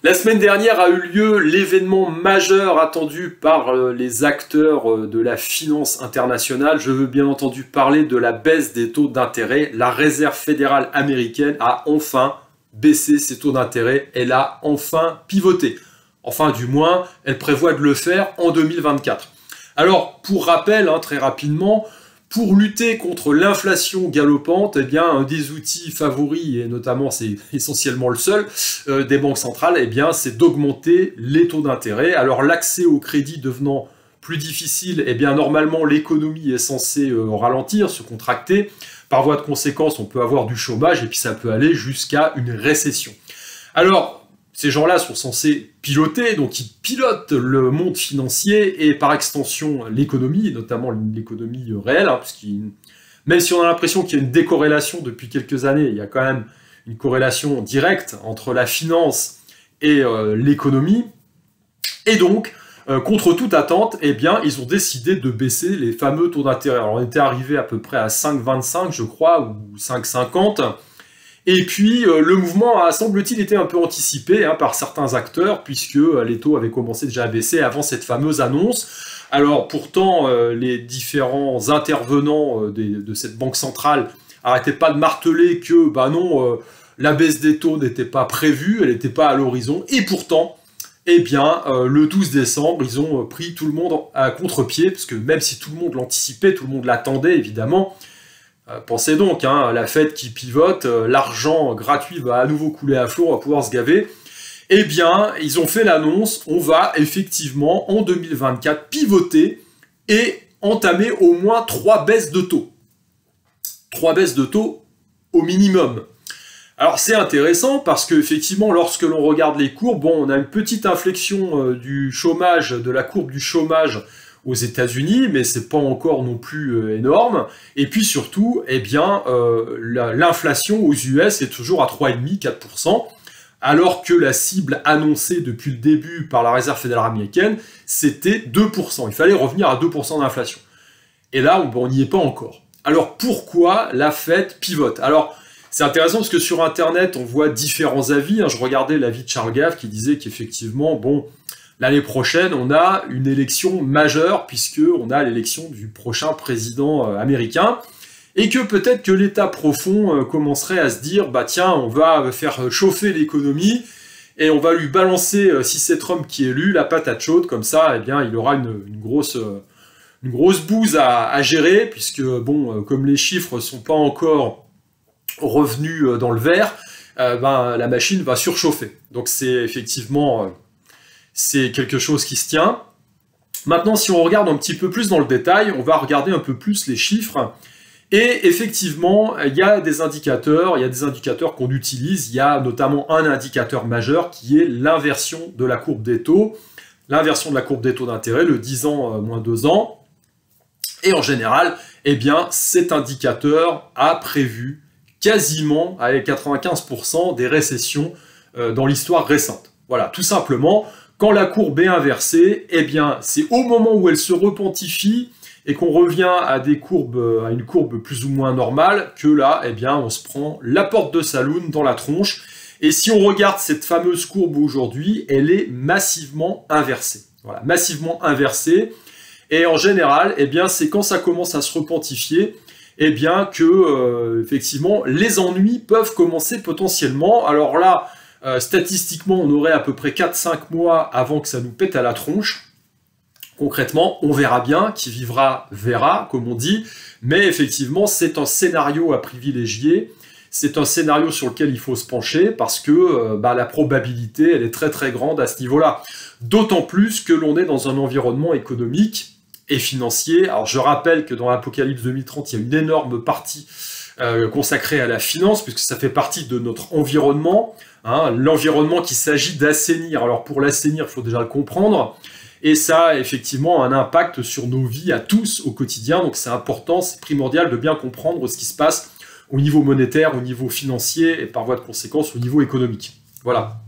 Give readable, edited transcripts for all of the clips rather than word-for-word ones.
La semaine dernière a eu lieu l'événement majeur attendu par les acteurs de la finance internationale. Je veux bien entendu parler de la baisse des taux d'intérêt. La Réserve fédérale américaine a enfin baissé ses taux d'intérêt. Elle a enfin pivoté. Enfin, du moins, elle prévoit de le faire en 2024. Alors, pour rappel, très rapidement, pour lutter contre l'inflation galopante, eh bien, un des outils favoris, et notamment c'est essentiellement le seul, des banques centrales, eh bien, c'est d'augmenter les taux d'intérêt. Alors l'accès au crédit devenant plus difficile, eh bien, normalement l'économie est censée ralentir, se contracter. Par voie de conséquence, on peut avoir du chômage et puis ça peut aller jusqu'à une récession. Alors, ces gens-là sont censés piloter, donc ils pilotent le monde financier et par extension l'économie, notamment l'économie réelle, même si on a l'impression qu'il y a une décorrélation depuis quelques années, il y a quand même une corrélation directe entre la finance et l'économie. Et donc, contre toute attente, eh bien, ils ont décidé de baisser les fameux taux d'intérêt. Alors, on était arrivé à peu près à 5,25, je crois, ou 5,50. Et puis, le mouvement a, semble-t-il, été un peu anticipé par certains acteurs, puisque les taux avaient commencé déjà à baisser avant cette fameuse annonce. Alors, pourtant, les différents intervenants de cette banque centrale n'arrêtaient pas de marteler que, non, la baisse des taux n'était pas prévue, elle n'était pas à l'horizon. Et pourtant, eh bien, le 12 décembre, ils ont pris tout le monde à contre-pied, parce que même si tout le monde l'anticipait, tout le monde l'attendait, évidemment. Pensez donc, la Fed qui pivote, l'argent gratuit va à nouveau couler à flot, on va pouvoir se gaver. Eh bien, ils ont fait l'annonce, on va effectivement, en 2024, pivoter et entamer au moins 3 baisses de taux. 3 baisses de taux au minimum. Alors c'est intéressant parce qu'effectivement, lorsque l'on regarde les courbes, on a une petite inflexion du chômage, de la courbe du chômage aux États-Unis, mais c'est pas encore non plus énorme. Et puis surtout, eh bien, l'inflation aux US est toujours à 3,5-4%, alors que la cible annoncée depuis le début par la Réserve fédérale américaine, c'était 2%. Il fallait revenir à 2% d'inflation. Et là, on n'y est pas encore. Alors pourquoi la Fed pivote? Alors, c'est intéressant parce que sur Internet, on voit différents avis. Je regardais l'avis de Charles Gave qui disait qu'effectivement, l'année prochaine, on a une élection majeure puisqu'on a l'élection du prochain président américain et que peut-être que l'État profond commencerait à se dire tiens, on va faire chauffer l'économie et on va lui balancer, si c'est Trump qui est élu, la patate chaude, comme ça, eh bien, il aura une grosse bouse à gérer puisque, comme les chiffres sont pas encore revenus dans le vert, la machine va surchauffer. Donc c'est effectivement... c'est quelque chose qui se tient. Maintenant, si on regarde un petit peu plus dans le détail, on va regarder un peu plus les chiffres. Et effectivement, il y a des indicateurs qu'on utilise. Il y a notamment un indicateur majeur qui est l'inversion de la courbe des taux. L'inversion de la courbe des taux d'intérêt, le 10 ans moins 2 ans. Et en général, eh bien, cet indicateur a prévu quasiment, avec 95%, des récessions dans l'histoire récente. Voilà, tout simplement... Quand la courbe est inversée, eh bien, c'est au moment où elle se repentifie et qu'on revient à une courbe plus ou moins normale que là, eh bien, on se prend la porte de saloon dans la tronche. Et si on regarde cette fameuse courbe aujourd'hui, elle est massivement inversée. Voilà, massivement inversée. Et en général, eh bien, c'est quand ça commence à se repentifier, eh bien, que effectivement, les ennuis peuvent commencer potentiellement. Alors là, statistiquement, on aurait à peu près 4-5 mois avant que ça nous pète à la tronche. Concrètement, on verra bien, qui vivra verra, comme on dit, mais effectivement, c'est un scénario à privilégier, c'est un scénario sur lequel il faut se pencher, parce que la probabilité, elle est très très grande à ce niveau-là. D'autant plus que l'on est dans un environnement économique et financier. Alors je rappelle que dans l'Apocalypse 2030, il y a une énorme partie consacrée à la finance, puisque ça fait partie de notre environnement, l'environnement qu'il s'agit d'assainir. Alors pour l'assainir, il faut déjà le comprendre, et ça a effectivement un impact sur nos vies à tous au quotidien, donc c'est important, c'est primordial de bien comprendre ce qui se passe au niveau monétaire, au niveau financier, et par voie de conséquence au niveau économique. Voilà.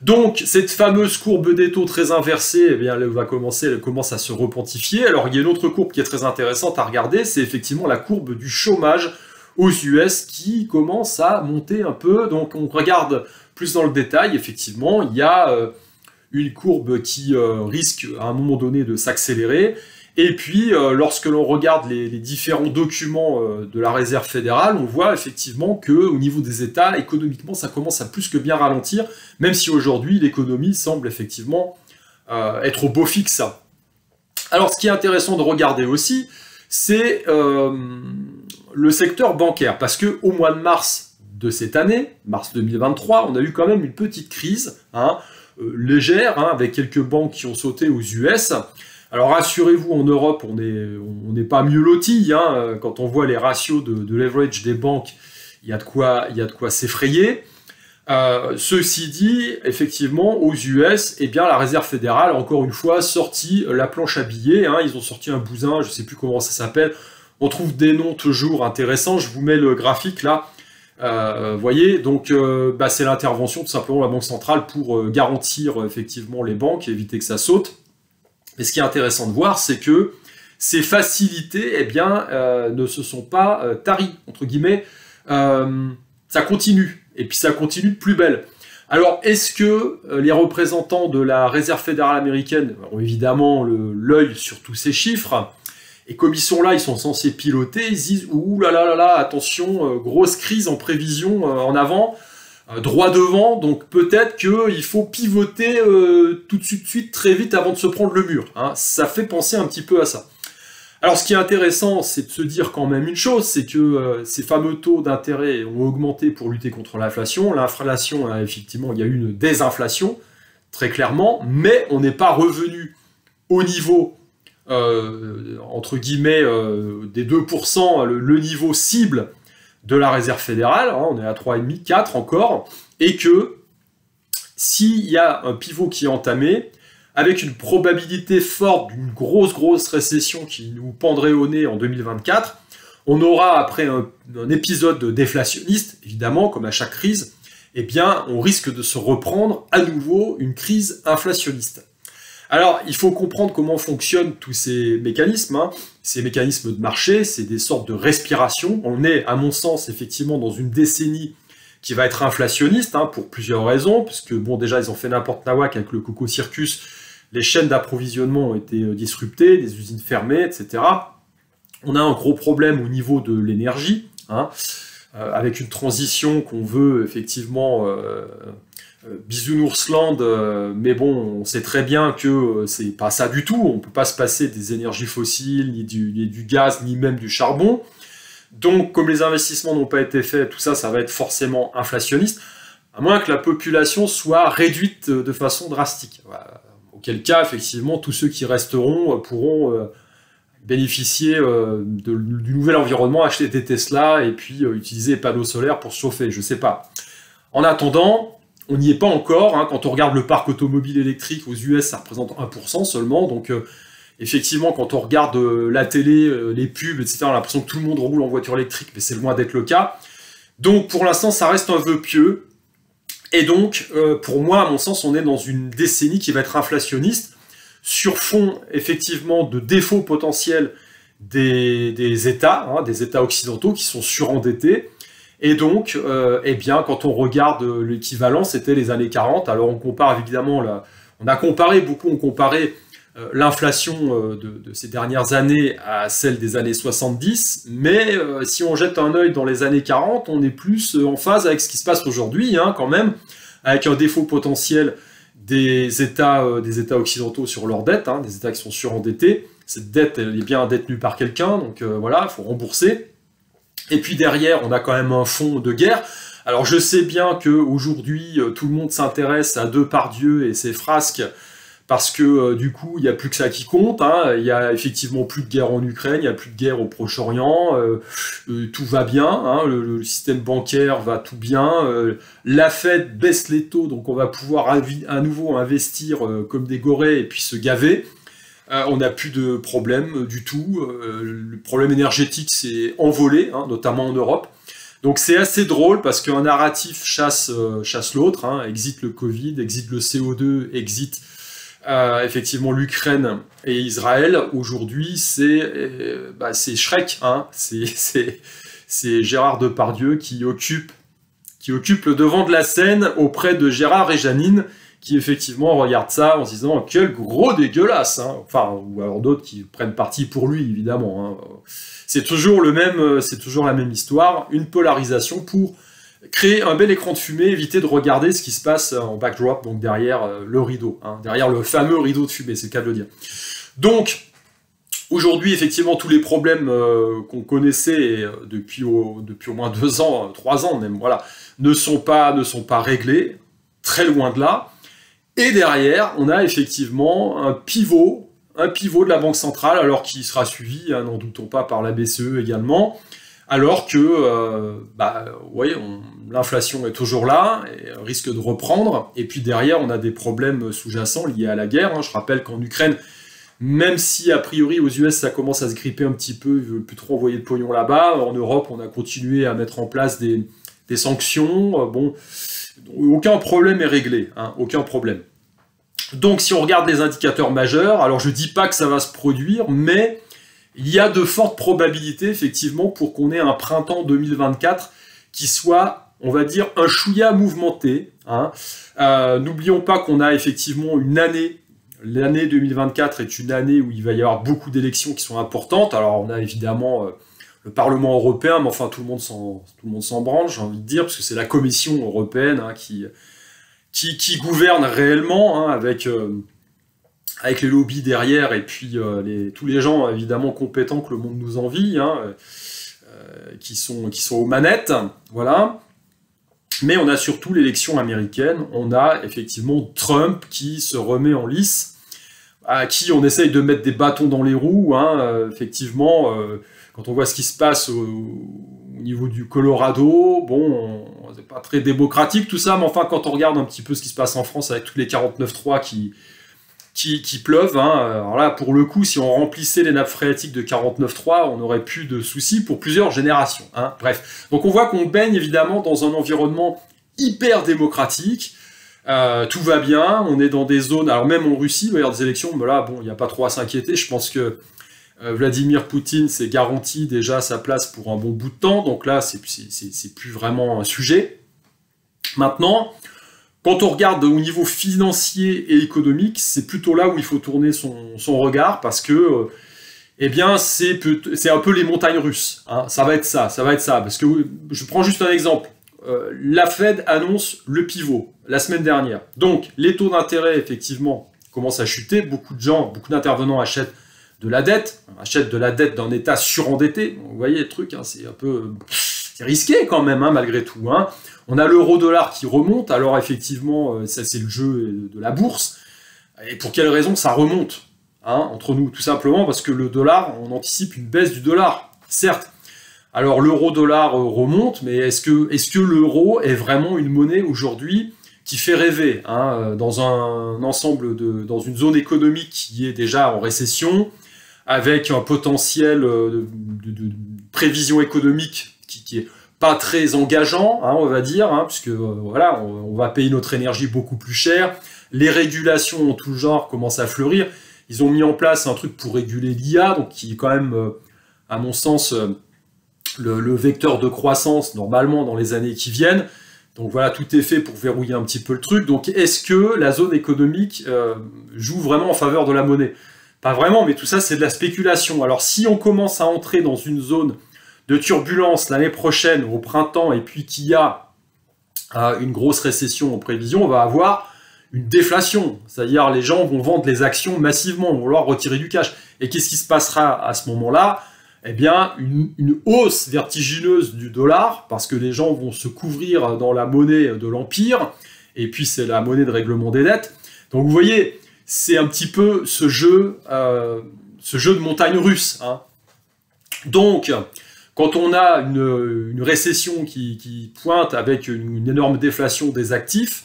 Donc, cette fameuse courbe des taux très inversée, eh bien, elle commence à se repentifier. Alors, il y a une autre courbe qui est très intéressante à regarder, c'est effectivement la courbe du chômage aux US qui commence à monter un peu. Donc, on regarde plus dans le détail, effectivement, il y a une courbe qui risque à un moment donné de s'accélérer. Et puis, lorsque l'on regarde les différents documents de la Réserve fédérale, on voit effectivement qu'au niveau des États, économiquement, ça commence à plus que bien ralentir, même si aujourd'hui, l'économie semble effectivement être au beau fixe. Alors, ce qui est intéressant de regarder aussi, c'est le secteur bancaire, parce qu'au mois de mars de cette année, mars 2023, on a eu quand même une petite crise, légère, avec quelques banques qui ont sauté aux US. Alors rassurez-vous, en Europe, on n'est pas mieux lotis, quand on voit les ratios de leverage des banques, il y a de quoi s'effrayer. Ceci dit, effectivement, aux US, eh bien, la Réserve fédérale a encore une fois sorti la planche à billets. Ils ont sorti un bousin, je ne sais plus comment ça s'appelle. On trouve des noms toujours intéressants. Je vous mets le graphique là. Voyez, donc c'est l'intervention tout simplement de la Banque centrale pour garantir effectivement les banques et éviter que ça saute. Et ce qui est intéressant de voir, c'est que ces facilités, eh bien, ne se sont pas taries, entre guillemets. Ça continue. Et puis ça continue de plus belle. Alors, est-ce que les représentants de la Réserve fédérale américaine ont évidemment l'œil sur tous ces chiffres, et comme ils sont là, ils sont censés piloter, ils disent « Ouh là là là là, attention, grosse crise en prévision en avant, droit devant, donc peut-être qu'il faut pivoter tout de suite, très vite, avant de se prendre le mur. » Ça fait penser un petit peu à ça. Alors, ce qui est intéressant, c'est de se dire quand même une chose, c'est que ces fameux taux d'intérêt ont augmenté pour lutter contre l'inflation. L'inflation, effectivement, il y a eu une désinflation, très clairement, mais on n'est pas revenu au niveau, entre guillemets, des 2%, le niveau cible de la Réserve fédérale. On est à 3,5, 4 encore, et que s'il y a un pivot qui est entamé, avec une probabilité forte d'une grosse récession qui nous pendrait au nez en 2024, on aura, après un épisode déflationniste, évidemment, comme à chaque crise, eh bien, on risque de se reprendre à nouveau une crise inflationniste. Alors, il faut comprendre comment fonctionnent tous ces mécanismes. Ces mécanismes de marché, c'est des sortes de respiration. On est, à mon sens, effectivement, dans une décennie qui va être inflationniste, pour plusieurs raisons, puisque, bon, déjà, ils ont fait n'importe nawak avec le Coco Circus. Les chaînes d'approvisionnement ont été disruptées, des usines fermées, etc. On a un gros problème au niveau de l'énergie, avec une transition qu'on veut effectivement bisounoursland, mais bon, on sait très bien que c'est pas ça du tout. On peut pas se passer des énergies fossiles, ni du gaz, ni même du charbon. Donc, comme les investissements n'ont pas été faits, tout ça, ça va être forcément inflationniste, à moins que la population soit réduite de façon drastique. Voilà. Auquel cas, effectivement, tous ceux qui resteront pourront bénéficier du nouvel environnement, acheter des Tesla et puis utiliser les panneaux solaires pour se chauffer, je ne sais pas. En attendant, on n'y est pas encore. Quand on regarde le parc automobile électrique aux US, ça représente 1% seulement. Donc, effectivement, quand on regarde la télé, les pubs, etc., on a l'impression que tout le monde roule en voiture électrique, mais c'est loin d'être le cas. Donc, pour l'instant, ça reste un vœu pieux. Et donc, pour moi, à mon sens, on est dans une décennie qui va être inflationniste, sur fond, effectivement, de défauts potentiels des États, des États occidentaux qui sont surendettés. Et donc, eh bien, quand on regarde l'équivalent, c'était les années 40. Alors, on compare évidemment, on a comparé l'inflation de ces dernières années à celle des années 70, mais si on jette un œil dans les années 40, on est plus en phase avec ce qui se passe aujourd'hui, quand même, avec un défaut potentiel des États occidentaux sur leur dette, des États qui sont surendettés. Cette dette, elle est bien détenue par quelqu'un, donc voilà, il faut rembourser. Et puis derrière, on a quand même un fonds de guerre. Alors je sais bien qu'aujourd'hui, tout le monde s'intéresse à Depardieu et ses frasques, parce que du coup, il n'y a plus que ça qui compte. Il n'y a effectivement plus de guerre en Ukraine, il n'y a plus de guerre au Proche-Orient, tout va bien, le système bancaire va tout bien, la Fed baisse les taux, donc on va pouvoir à nouveau investir comme des gorées et puis se gaver. On n'a plus de problème du tout, le problème énergétique s'est envolé, notamment en Europe. Donc c'est assez drôle parce qu'un narratif chasse l'autre, exit le Covid, exit le CO2, exit effectivement l'Ukraine et Israël. Aujourd'hui c'est Shrek, c'est Gérard Depardieu qui occupe qui occupe le devant de la scène auprès de Gérard et Janine, qui effectivement regardent ça en se disant « Quel gros dégueulasse hein !» Enfin, ou alors d'autres qui prennent parti pour lui, évidemment. Hein. C'est toujours la même histoire, une polarisation pour créer un bel écran de fumée, éviter de regarder ce qui se passe en backdrop, donc derrière le rideau, hein, derrière le fameux rideau de fumée, c'est le cas de le dire. Donc, aujourd'hui, effectivement, tous les problèmes qu'on connaissait depuis au moins 2 ans, 3 ans même, voilà, ne sont pas réglés, très loin de là. Et derrière, on a effectivement un pivot de la Banque centrale, alors qui sera suivi, hein, n'en doutons pas, par la BCE également, alors que l'inflation est toujours là, et risque de reprendre, et puis derrière, on a des problèmes sous-jacents liés à la guerre. Hein. Je rappelle qu'en Ukraine, même si a priori aux US ça commence à se gripper un petit peu, ils ne veulent plus trop envoyer de pognon là-bas, en Europe on a continué à mettre en place des sanctions, bon, aucun problème est réglé, hein, aucun problème. Donc si on regarde les indicateurs majeurs, alors je dis pas que ça va se produire, mais il y a de fortes probabilités effectivement pour qu'on ait un printemps 2024 qui soit, on va dire, un chouïa mouvementé. Hein. N'oublions pas qu'on a effectivement une année, l'année 2024 est une année où il va y avoir beaucoup d'élections qui sont importantes. Alors on a évidemment le Parlement européen, mais enfin tout le monde s'en branle, j'ai envie de dire, parce que c'est la Commission européenne hein, qui gouverne réellement, hein, avec les lobbies derrière, et puis tous les gens évidemment compétents que le monde nous envie, hein, qui sont aux manettes, voilà. Mais on a surtout l'élection américaine, on a effectivement Trump qui se remet en lice, à qui on essaye de mettre des bâtons dans les roues, hein, effectivement, quand on voit ce qui se passe au niveau du Colorado, bon, c'est pas très démocratique tout ça, mais enfin quand on regarde un petit peu ce qui se passe en France avec tous les 49.3 qui pleuvent, hein, alors là pour le coup si on remplissait les nappes phréatiques de 49.3, on n'aurait plus de soucis pour plusieurs générations, hein. Bref, donc on voit qu'on baigne évidemment dans un environnement hyper démocratique, tout va bien, on est dans des zones, alors même en Russie, il va y avoir des élections, mais là bon, il n'y a pas trop à s'inquiéter, je pense que Vladimir Poutine s'est garanti déjà sa place pour un bon bout de temps, donc là c'est plus vraiment un sujet. Maintenant, quand on regarde au niveau financier et économique, c'est plutôt là où il faut tourner son regard, parce que eh bien c'est un peu les montagnes russes, hein. Ça va être ça, parce que je prends juste un exemple. La Fed annonce le pivot la semaine dernière, donc les taux d'intérêt effectivement commencent à chuter, beaucoup d'intervenants achètent de la dette, d'un État surendetté. Vous voyez le truc, hein, c'est un peu risqué quand même, hein, malgré tout. Hein. On a l'euro-dollar qui remonte, alors effectivement, ça c'est le jeu de la bourse. Et pour quelle raison ça remonte, hein, entre nous? Tout simplement parce que le dollar, on anticipe une baisse du dollar, certes. Alors l'euro-dollar remonte, mais est-ce que l'euro est vraiment une monnaie aujourd'hui qui fait rêver, hein, dans un ensemble dans une zone économique qui est déjà en récession, avec un potentiel de prévision économique qui est pas très engageant, hein, on va dire, hein, puisque voilà, on va payer notre énergie beaucoup plus cher, les régulations en tout genre commencent à fleurir, ils ont mis en place un truc pour réguler l'IA, donc qui est quand même, à mon sens, le vecteur de croissance, normalement, dans les années qui viennent. Donc voilà, tout est fait pour verrouiller un petit peu le truc. Donc est-ce que la zone économique joue vraiment en faveur de la monnaie? Pas vraiment, mais tout ça, c'est de la spéculation. Alors si on commence à entrer dans une zone de turbulence l'année prochaine, au printemps, et puis qu'il y a une grosse récession en prévision, on va avoir une déflation. C'est-à-dire les gens vont vendre les actions massivement, vont vouloir retirer du cash. Et qu'est-ce qui se passera à ce moment-là? Eh bien, une hausse vertigineuse du dollar, parce que les gens vont se couvrir dans la monnaie de l'Empire, et puis c'est la monnaie de règlement des dettes. Donc vous voyez, c'est un petit peu ce jeu de montagne russe, hein. Donc, quand on a une récession qui pointe avec une énorme déflation des actifs,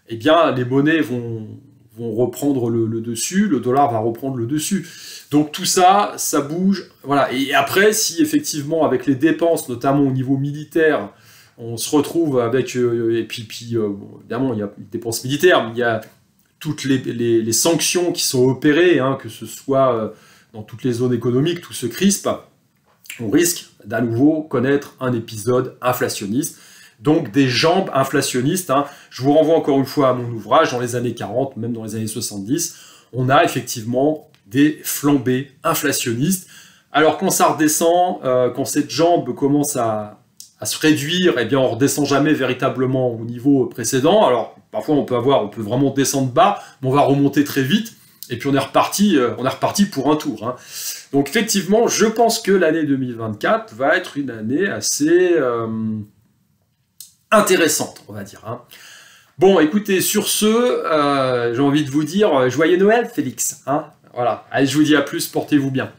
eh bien, les monnaies vont reprendre le dessus, le dollar va reprendre le dessus. Donc tout ça, ça bouge. Voilà. Et après, si effectivement, avec les dépenses, notamment au niveau militaire, on se retrouve avec... et puis évidemment, il y a les dépenses militaires, mais il y a toutes les sanctions qui sont opérées, hein, que ce soit dans toutes les zones économiques, tout se crispe, on risque d'à nouveau connaître un épisode inflationniste. donc des jambes inflationnistes. Hein. Je vous renvoie encore une fois à mon ouvrage, dans les années 40, même dans les années 70, on a effectivement des flambées inflationnistes. Alors quand ça redescend, quand cette jambe commence à se réduire, eh bien on redescend jamais véritablement au niveau précédent. Alors parfois on peut vraiment descendre bas, mais on va remonter très vite, et puis on est reparti pour un tour. Hein. Donc effectivement, je pense que l'année 2024 va être une année assez intéressante, on va dire. Hein. Bon, écoutez, sur ce, j'ai envie de vous dire joyeux Noël, Félix. Hein. Voilà. Allez, je vous dis à plus, portez-vous bien.